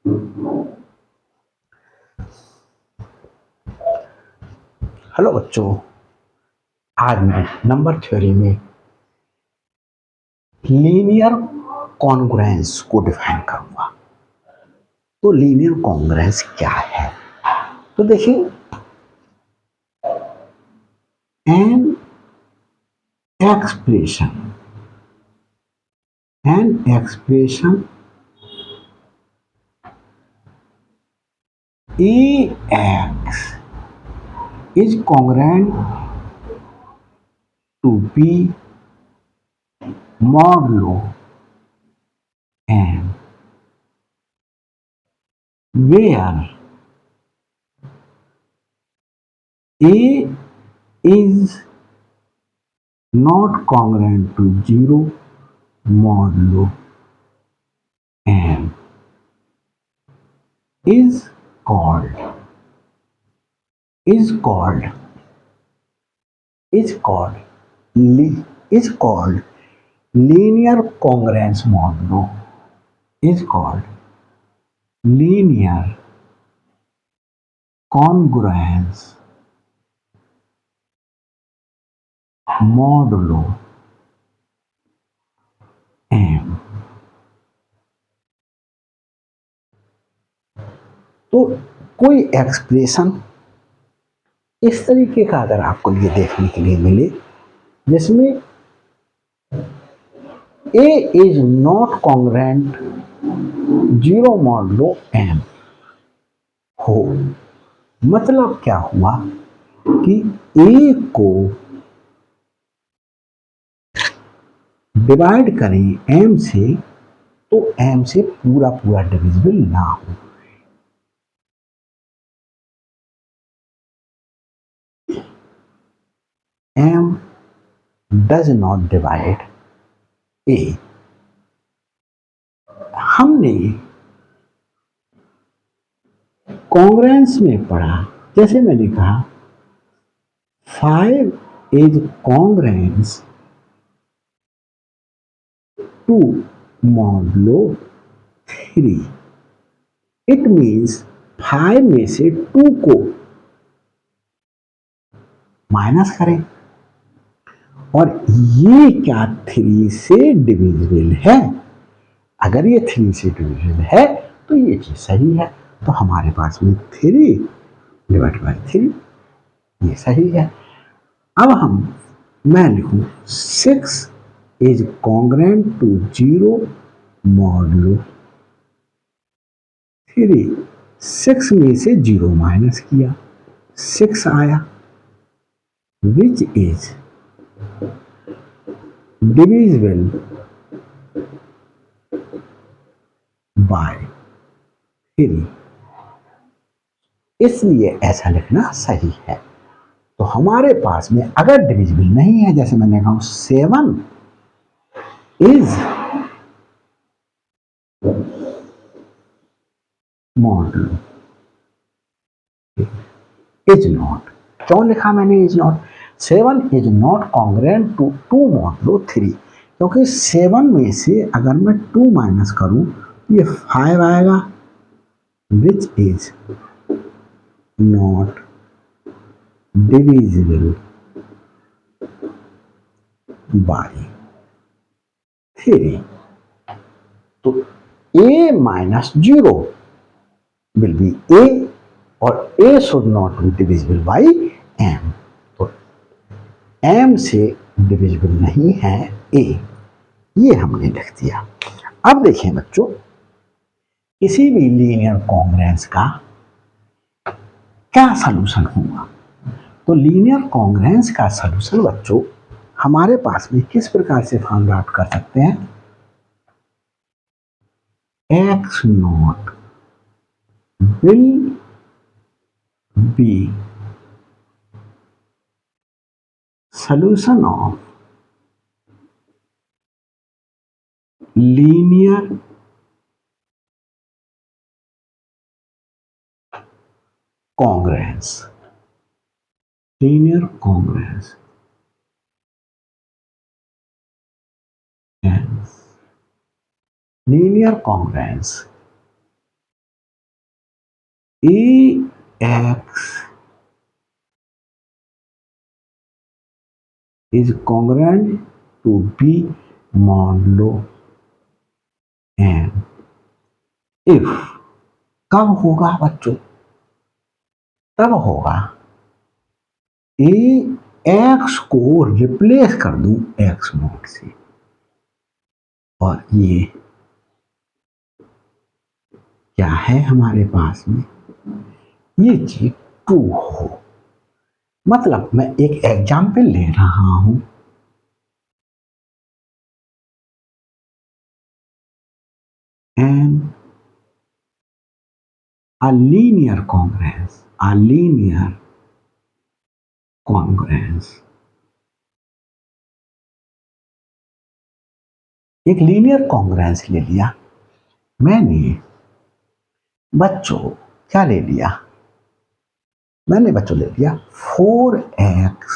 Hello बच्चों, आज मैं नंबर थ्योरी में लीनियर कॉन्ग्रुएंस को डिफाइन करूंगा। तो लीनियर कॉन्ग्रुएंस क्या है? तो देखिए, an expression an expression a x is congruent to b modulo n where A is not congruent to 0 modulo n is called is called is called is called linear congruence modulo is called linear congruence modulo m। तो कोई expression इस तरीके का अगर आपको लिए देखने के लिए मिले जिसमें A is not congruent 0 modulo m हो, मतलब क्या हुआ कि A को डिवाइड करें m से तो m से पूरा पूरा डिविजिबल ना हो। m does not divide A। हमने कॉन्ग्रुएंस में पढ़ा, जैसे मैंने कहा 5 is congruence to modulo 3। It means 5 में से 2 को माइनस करें और ये क्या 3 से डिविजिबल है। अगर ये 3 से डिविजिबल है तो ये चीज सही है। तो हमारे पास में 3 डिवाइड बाई 3 ये सही है। अब मैं लिखूं 6 इज कॉन्ग्रुएंट टू 0 मॉडुलो 3। 6 में से 0 माइनस किया, 6 आया, विच इज डिविजिबल बाय 3। इसलिए ऐसा लिखना सही है। तो हमारे पास में अगर डिविजिबल नहीं है, जैसे मैंने कहा 7 इज मॉडुलो इज नॉट। क्यों लिखा मैंने is not? 7 is not congruent to 2 modulo 3, क्योंकि 7 में से अगर मैं 2 माइनस करूं तो ये 5 आएगा, which is not divisible by 3। तो a minus 0 will be a और a should not be divisible by m। तो m से डिविजिबल नहीं है a, ये हमने लिख दिया। अब देखिए बच्चों, किसी भी लीनियर कॉन्ग्रुएंस का क्या सलूशन होगा। तो लीनियर कॉन्ग्रुएंस का सलूशन बच्चों हमारे पास में किस प्रकार से फाइंड आउट कर सकते हैं। x not will be solution of linear congruence। linear congruence and linear congruence a x is congruent to b modulo n if, कब होगा बच्चों, तब होगा ए एक्स को रिप्लेस कर दूं एक्स नॉट से और ये क्या है हमारे पास में, ये चीज ट्रू हो। मतलब मैं एक एग्जाम्पल ले रहा हूं, and a linear congruence, a linear congruence, एक लीनियर कॉन्ग्रेंस ले लिया मैंने बच्चों, क्या ले लिया, मैंने बच्चों ले लिया 4x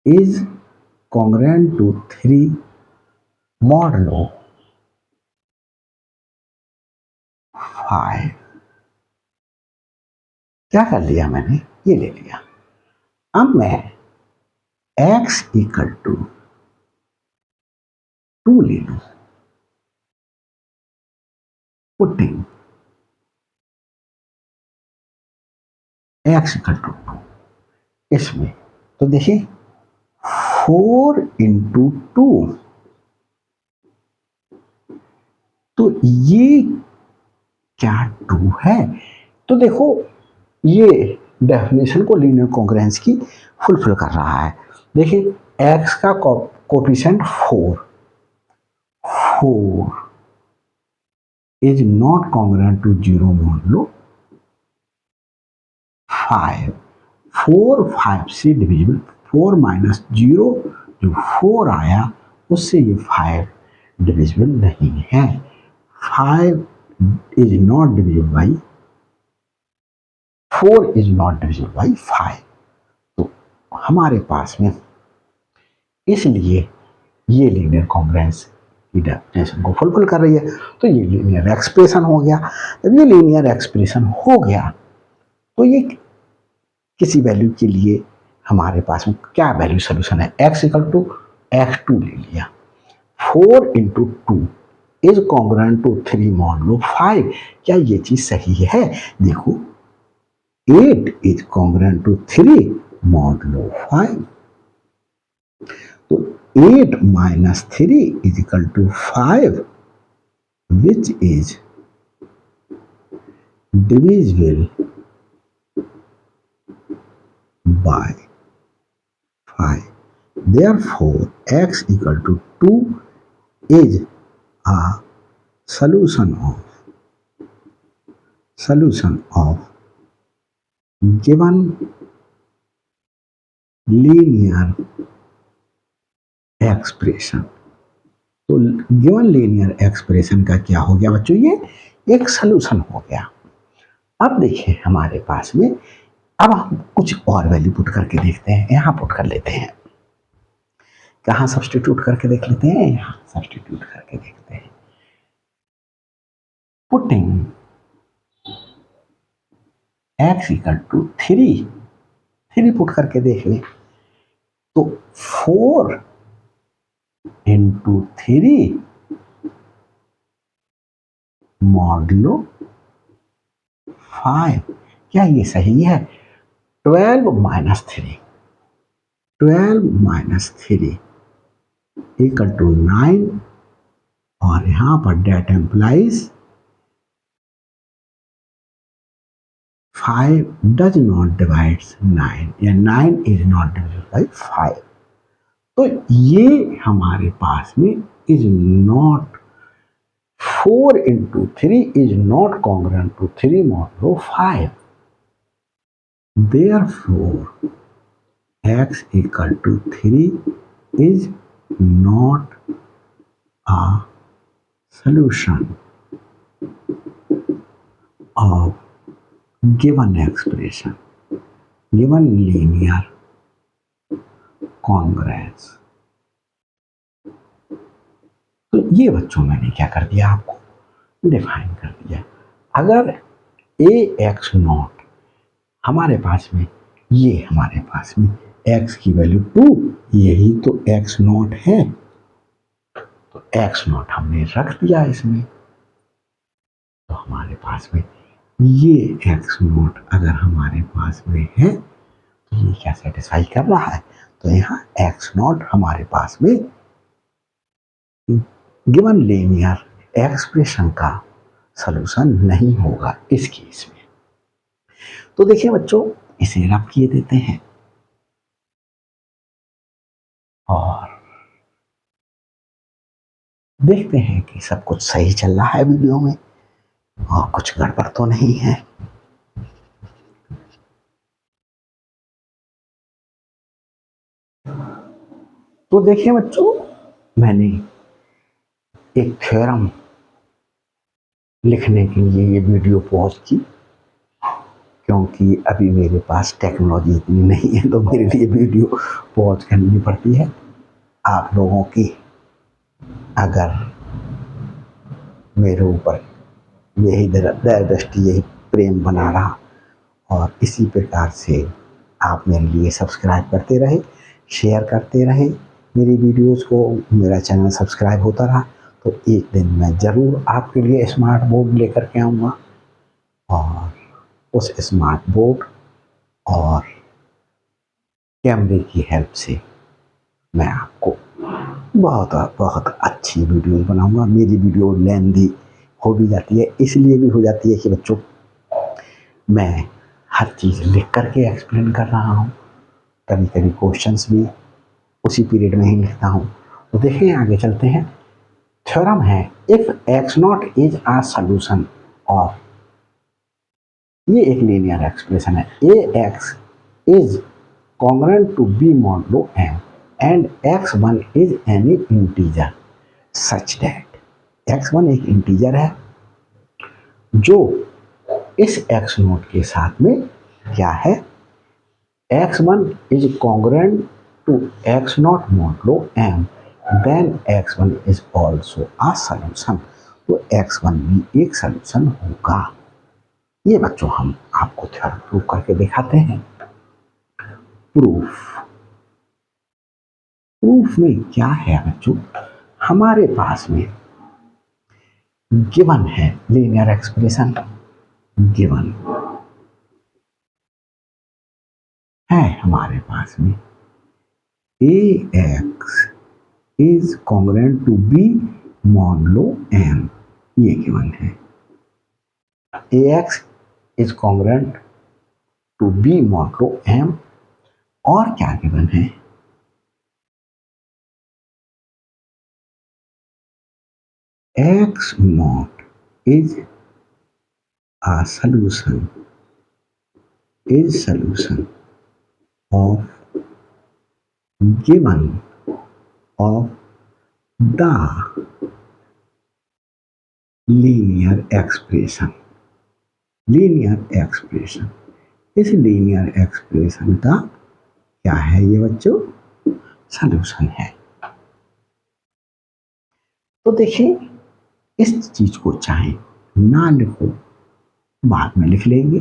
is congruent to 3 modulo 5, क्या कर लिया मैंने, ये ले लिया। अब मैं x इक्वल टू 2 ले लूं, पुटिंग x इक्वल टू 2 इसमें, तो देखिए 4 इंटू 2, तो ये क्या 2 है, तो देखो ये डेफिनेशन को लीनियर कॉन्ग्रुएंस की फुलफिल कर रहा है। देखिए x का coefficient 4 is not congruent to 0 modulo 5, 4 5 से डिविजिबल, 4 माइनस 0 जो 4 आया उससे ये 5 डिविजिबल नहीं है, 5 is not divisible by 4 is not divisible by 5, तो हमारे पास में इसलिए ये लीनियर कॉन्ग्रुएंस की डेफिनेशन को फुलफिल कर रही है। तो ये लीनियर एक्सप्रेशन हो गया। जब ये लीनियर एक्सप्रेशन हो गया तो ये किसी वैल्यू के लिए हमारे पास में क्या वैल्यू सोल्यूशन है, x इक्वल टू x2 ले लिया, 4 into 2 is congruent to 3 modulo 5, क्या ये चीज सही है, देखो 8 इज कॉन्ग्रुएंट टू 3 मॉडलो 5, तो 8 minus 3 is equal to 5 which is divisible by 5, therefore x equal to 2 is a solution of given linear expression। तो गिवन लीनियर एक्सप्रेशन का क्या हो गया बच्चों, ये एक सलूशन हो गया। अब देखिए हमारे पास में, अब हम कुछ और वैल्यू पुट करके देखते हैं, यहां पुट कर लेते हैं, कहां सब्स्टिट्यूट करके देख लेते हैं, यहां सब्स्टिट्यूट करके देखते हैं, putting x equal to 3 put करके देख लें, तो 4 इंटू 3 मॉडलो 5, क्या ये सही है, 12 माइनस 3 इक्वल टू 9, और यहां पर that implies 5 does not divide 9, या 9 इज नॉट डिवाइडेड बाई 5, तो ये हमारे पास में is not 4 into 3 is not congruent to 3 modulo 5, therefore x equal to 3 is not a solution of given expression, given linear congruence। तो ये बच्चों मैंने क्या कर दिया, आपको डिफाइन कर दिया। अगर ए एक्स नॉट हमारे पास में, ये हमारे पास में x की वैल्यू 2, यही तो x नॉट है, तो x नॉट हमने रख दिया इसमें, तो हमारे पास में ये x नॉट अगर हमारे पास में है तो ये क्या सेटिस्फाई कर रहा है, तो यहाँ x नॉट हमारे पास में गिवन लीनियर एक्सप्रेशन का सलूशन नहीं होगा इस केस में। तो देखिए बच्चों, इसे रब किए देते हैं और देखते हैं कि सब कुछ सही चल रहा है वीडियो में और कुछ गड़बड़ तो नहीं है। तो देखिए बच्चों, मैंने एक थ्योरम लिखने के लिए ये वीडियो पॉज की, क्योंकि अभी मेरे पास टेक्नोलॉजी इतनी नहीं है, तो मेरे लिए वीडियो पॉज करनी पड़ती है। आप लोगों की अगर मेरे ऊपर यही दया दृष्टि, यही प्रेम बना रहा और इसी प्रकार से आप मेरे लिए सब्सक्राइब करते रहे, शेयर करते रहे मेरी वीडियोस को, मेरा चैनल सब्सक्राइब होता रहा, तो एक दिन मैं ज़रूर आपके लिए स्मार्ट बोर्ड लेकर के आऊँगा और उस स्मार्ट बोर्ड और कैमरे की हेल्प से मैं आपको बहुत बहुत अच्छी वीडियो बनाऊंगा। मेरी वीडियो लेंदी हो भी जाती है, इसलिए भी हो जाती है कि बच्चों मैं हर चीज़ लिख करके एक्सप्लेन कर रहा हूँ, कभी कभी क्वेश्चंस भी उसी पीरियड में ही लिखता हूँ। तो देखिए आगे चलते हैं। थ्योरम है, if x naught is a solution of, ये एक लीनियर एक्सप्रेशन है, a x is congruent to b modulo m and x1 is any integer such that, x1 एक इंटीजर है जो इस x नोट के साथ में क्या है, x1 is congruent to x not modulo m then x1 is also a solution, तो x1 भी एक सॉल्यूशन होगा। ये बच्चों हम आपको थ्योरम प्रूव करके दिखाते हैं। प्रूफ में क्या है बच्चों, हमारे पास में गिवन है लीनियर एक्सप्रेशन, गिवन है हमारे पास में a x is congruent to b modulo m, ये गिवन है, a x is congruent to b modulo m, और क्या गिवन है, x naught is a solution of given of the linear expression, इस लीनियर एक्सप्रेशन का क्या है ये बच्चों, सॉल्यूशन है। तो देखिए, इस चीज को चाहे ना लिखो, बाद में लिख लेंगे।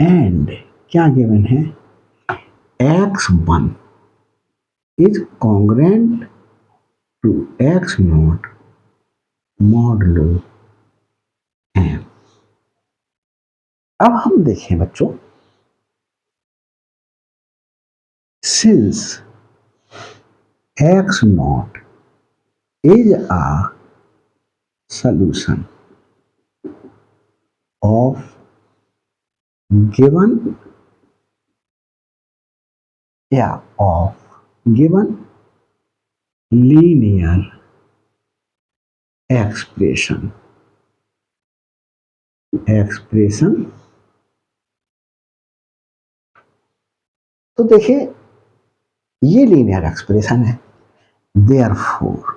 एंड क्या गिवन है, x1 is congruent to x not modulo m। अब हम देखें बच्चों, since x not is a solution of given linear expression, तो देखिए ये लीनियर एक्सप्रेशन है, देयरफॉर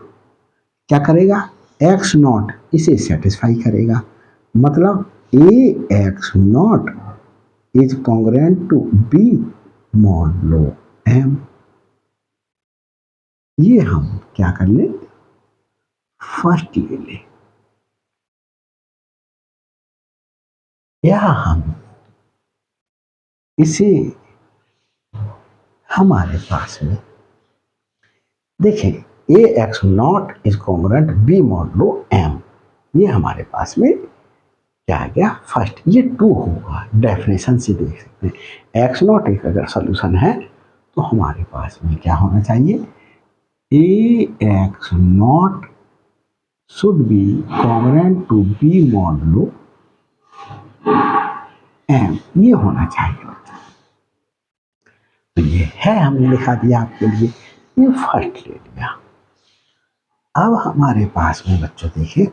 क्या करेगा, एक्स नॉट इसे सेटिस्फाई करेगा, मतलब a x naught is congruent to b modulo m. ये हम क्या कर ले, फर्स्ट ले ले, या हम इसे हमारे पास में देखें, a x naught is congruent b modulo m, ये हमारे पास में क्या आ गया फर्स्ट, ये टू होगा, डेफिनेशन से देख सकते हैं। एक्स नॉट एक अगर सोल्यूशन है तो हमारे पास में क्या होना चाहिए, a x naught should be congruent to b modulo m, ये होना चाहिए। तो ये है, हमने लिखा दिया आपके लिए, ये फर्स्ट ले लिया। अब हमारे पास में बच्चों देखिए,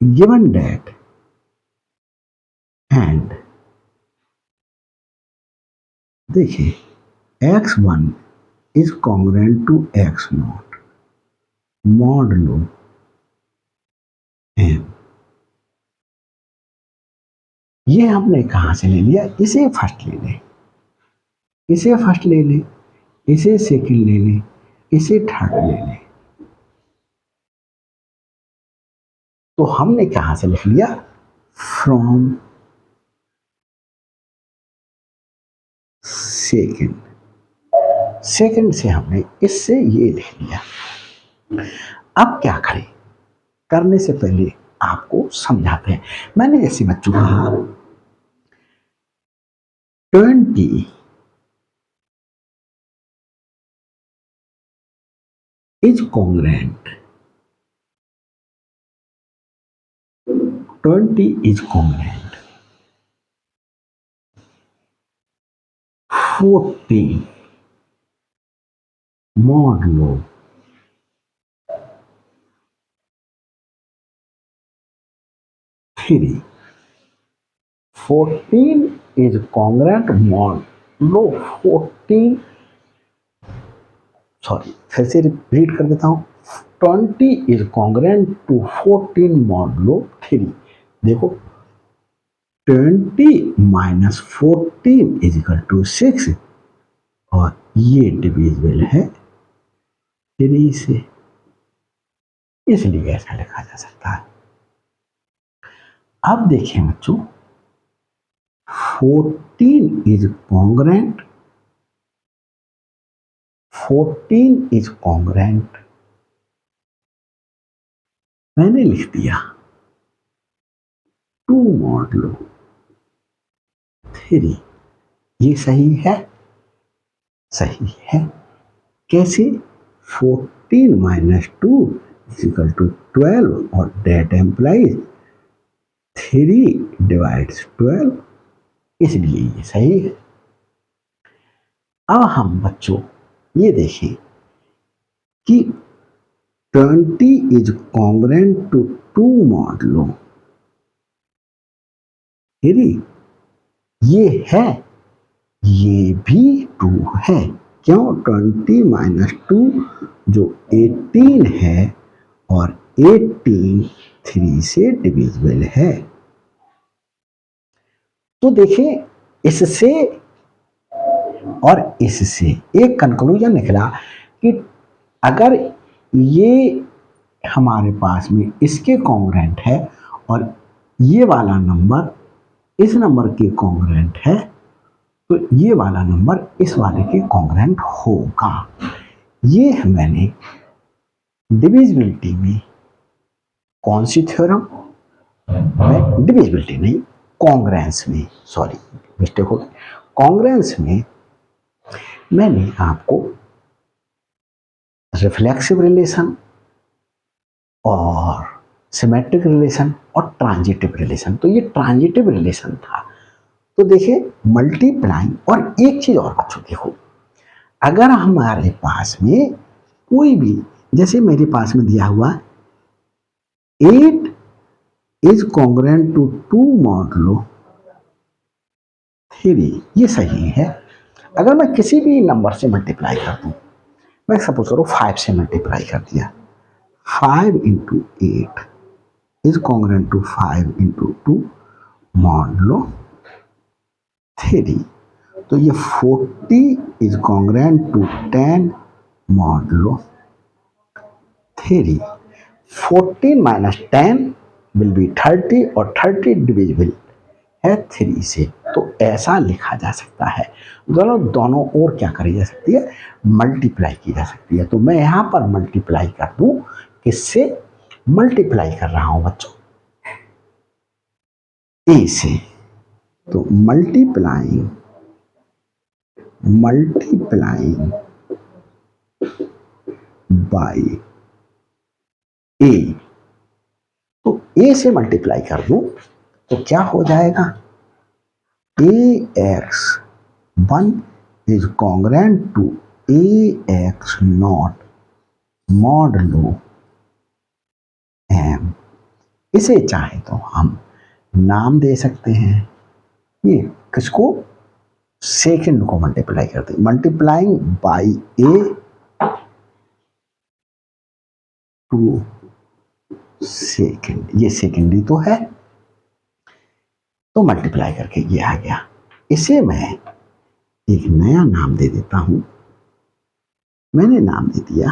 गिवन डेट एंड देखिए x1 is congruent to x not modulo m, ये हमने कहां से ले लिया, इसे फर्स्ट ले लें, इसे फर्स्ट ले लें, इसे सेकंड ले लें, इसे थर्ड ले लें। तो हमने कहां से लिख लिया, फ्रॉम सेकंड, सेकंड से हमने इससे ये लिख लिया। अब क्या करें, करने से पहले आपको समझाते हैं। मैंने जैसे बच्चों कहा 20 is congruent, 20 is congruent 14 modulo 3, 14 is congruent modulo 14, sorry फिर से रिपीट कर देता हूं, 20 इज कॉन्ग्रुएंट टू 14 मॉडलो 3। देखो 20 माइनस 14 इज इक्वल टू 6 और ये डिविजिबल है 3 से, इसलिए ऐसा लिखा जा सकता है। अब देखिए बच्चों 14 इज कॉन्ग्रुएंट, 14 इज कॉन्ग्रुएंट मैंने लिख दिया 2 मॉडलो 3, ये सही है, सही है। कैसे, 14 माइनस 2 इज इक्वल टू 12 और डेट एम्प्लाइज 3 डिवाइड्स 12, इसलिए ये सही है। अब हम बच्चों ये देखें कि 20 इज कॉन्ग्रुएंट टू 2 मॉडलो 3, ये है, ये भी 2 है। क्यों, 20 माइनस 2 जो 18 है और 18 3 से डिविजिबल है। तो देखिए इससे और इससे एक कंक्लूजन निकला कि अगर ये हमारे पास में इसके कॉन्ग्रुएंट है और ये वाला नंबर इस नंबर के कॉन्ग्रुएंट है, तो ये वाला नंबर इस वाले के कॉन्ग्रुएंट होगा। ये मैंने डिविजिबिलिटी में कौन सी थ्योरम, डिविजिबिलिटी नहीं, कॉन्ग्रुएंस में, सॉरी मिस्टेक हो गई, कॉन्ग्रुएंस में मैंने आपको रिफ्लेक्सिव रिलेशन और सिमेट्रिक रिलेशन और ट्रांजिटिव रिलेशन, तो ये ट्रांजिटिव रिलेशन था। तो देखिए मल्टीप्लाइंग, और एक चीज और बच्चों देखो, अगर हमारे पास में कोई भी, जैसे मेरे पास में दिया हुआ 8 इज कॉन्ग्रुएंट टू 2 मॉडलो 3, ये सही है। अगर मैं किसी भी नंबर से मल्टीप्लाई कर दूं, मैं सपोज करो 5 से मल्टीप्लाई कर दिया, 5 into 8 is congruent to 5 into 2 modulo 3, तो ये 40 is congruent to 10 modulo 3, 14 minus 10 will be 30 और 30 डिविजिबल है 3 से। तो ऐसा लिखा जा सकता है। दोनों ओर क्या करी जा सकती है, मल्टीप्लाई की जा सकती है। तो मैं यहाँ पर मल्टीप्लाई कर दूं, किससे मल्टीप्लाई कर रहा हूं बच्चों, ए से। तो मल्टीप्लाइंग बाय ए, तो ए से मल्टीप्लाई कर दूं तो क्या हो जाएगा, ax1 is congruent to ax0 modulo m। इसे चाहे तो हम नाम दे सकते हैं, ये किसको, सेकंड को मल्टीप्लाई करते हैं, multiplying by a to second, ये सेकंड ही तो है, तो मल्टीप्लाई करके ये आ गया। इसे मैं एक नया नाम दे देता हूं, मैंने नाम दे दिया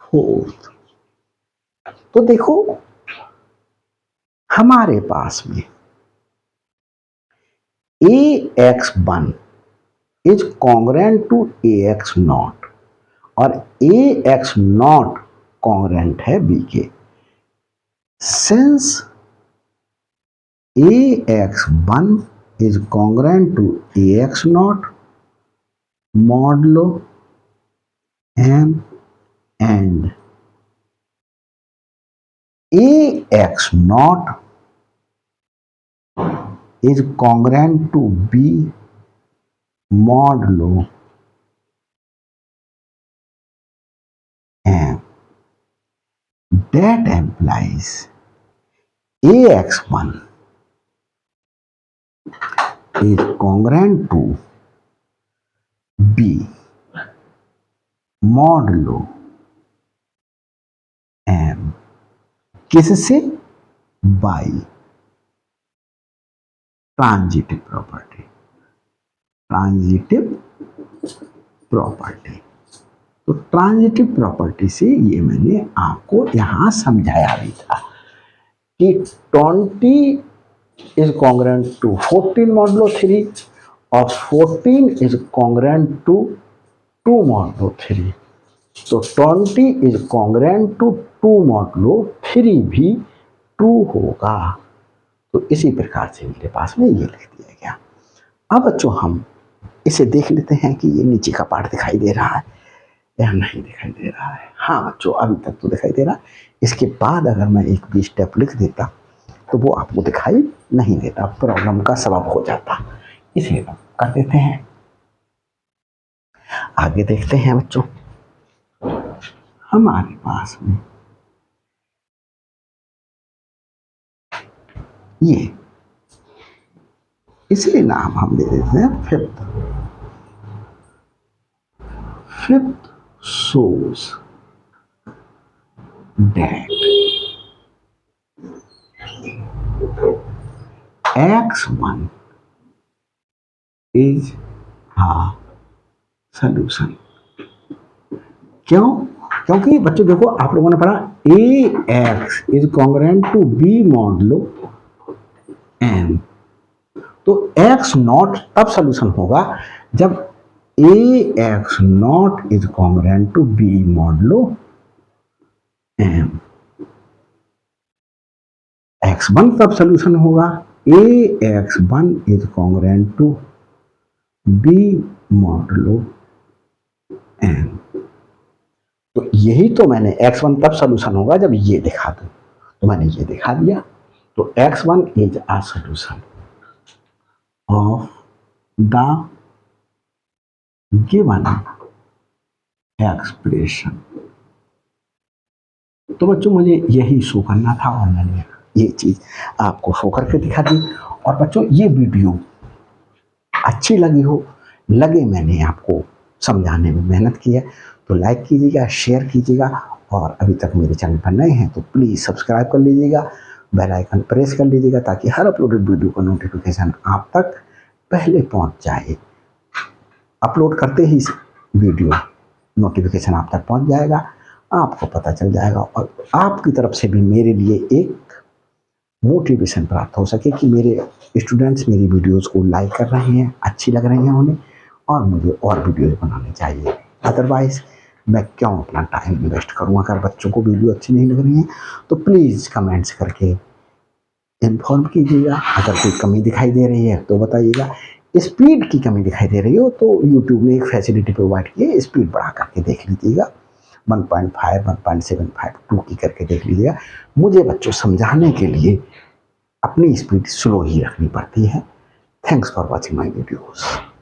फोर्थ। तो देखो हमारे पास में ax1 is congruent to ax0 और ax0 कॉन्ग्रेंट है b के। Since ax1 is congruent to ax0 modulo m and ax0 is congruent to b modulo m, that implies ax1 is congruent to b modulo m, किससे, by transitive property. तो transitive property से ये मैंने आपको यहां समझाया भी था कि 20 इज कॉन्ग्रेंट टू 14 मॉडुलो 3 और 14 इज कॉन्ग्रेंट टू 2 मॉडुलो 3। तो 20 इज कॉन्ग्रेंट टू 2 मॉडुलो 3 भी 2 होगा। तो इसी प्रकार से मेरे पास में ये लिख दिया गया। अब बच्चों हम इसे देख लेते हैं कि ये नीचे का पार्ट दिखाई दे रहा है या नहीं दिखाई दे रहा है। हाँ बच्चों अभी तक तो दिखाई दे रहा है। इसके बाद अगर मैं एक भी स्टेप लिख देता तो वो आपको दिखाई नहीं देता, प्रॉब्लम का सबब हो जाता। इसे कर देते हैं, आगे देखते हैं बच्चों। हमारे पास में ये इसे नाम हम दे देते हैं fifth shows that x1 is a solution। क्यों? क्योंकि बच्चों देखो आप लोगों ने पढ़ा ax is congruent to b modulo m। तो x नॉट तब सोल्यूशन होगा जब ax not is congruent to b modulo m। x1 तब सोल्यूशन होगा ax1 is congruent to b modulo m। तो यही तो मैंने x1 तब सोल्यूशन होगा जब ये दिखा दूं, तो मैंने ये दिखा दिया। तो x1 is a solution of the given expression। तो बच्चों मुझे यही शो करना था और मैंने ये चीज आपको शो करके दिखा दी। और बच्चों ये वीडियो अच्छी लगी हो, लगे मैंने आपको समझाने में मेहनत की है तो लाइक कीजिएगा, शेयर कीजिएगा और अभी तक मेरे चैनल पर नए हैं तो प्लीज़ सब्सक्राइब कर लीजिएगा, बेल आइकन प्रेस कर लीजिएगा ताकि हर अपलोडेड वीडियो का नोटिफिकेशन आप तक पहले पहुंच जाए। अपलोड करते ही वीडियो नोटिफिकेशन आप तक पहुंच जाएगा। आपको पता चल जाएगा और आपकी तरफ से भी मेरे लिए एक मोटिवेशन प्राप्त हो सके कि मेरे स्टूडेंट्स मेरी वीडियोस को लाइक कर रहे हैं, अच्छी लग रही हैं उन्हें और मुझे और वीडियोस बनाने चाहिए। अदरवाइज़ मैं क्यों अपना टाइम इन्वेस्ट करूँ? अगर बच्चों को वीडियो अच्छी नहीं लग रही है तो प्लीज़ कमेंट्स करके इन्फॉर्म कीजिएगा। अगर कोई कमी दिखाई दे रही है तो बताइएगा। स्पीड की कमी दिखाई दे रही हो तो यूट्यूब ने एक फैसिलिटी प्रोवाइड की है, स्पीड बढ़ा करके देख लीजिएगा। 1.5, 1.75, 2 की करके देख लीजिएगा। मुझे बच्चों समझाने के लिए अपनी स्पीड स्लो ही रखनी पड़ती है। Thanks for watching my videos.